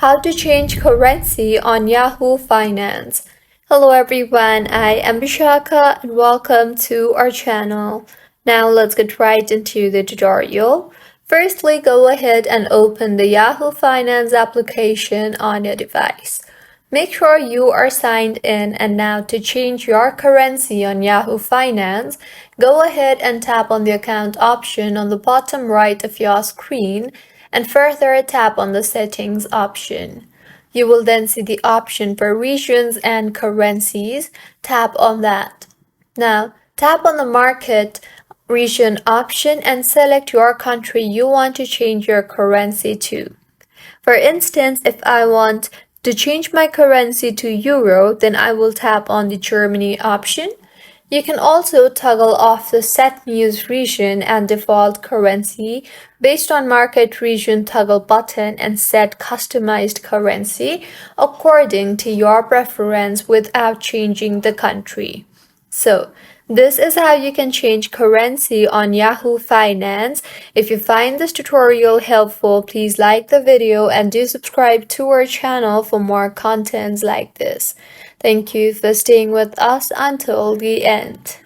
How to change currency on Yahoo Finance. Hello everyone, I am Bishaka and welcome to our channel. Now let's get right into the tutorial. Firstly, go ahead and open the Yahoo Finance application on your device. Make sure you are signed in, and now to change your currency on Yahoo Finance, go ahead and tap on the account option on the bottom right of your screen and further tap on the settings option. You will then see the option for regions and currencies. Tap on that. Now, tap on the market region option and select your country you want to change your currency to. For instance, if I want to change my currency to euro, then I will tap on the Germany option. You can also toggle off the Set News Region and Default Currency based on Market Region toggle button and set Customized Currency according to your preference without changing the country. So, this is how you can change currency on Yahoo Finance. If you find this tutorial helpful, please like the video and do subscribe to our channel for more contents like this. Thank you for staying with us until the end.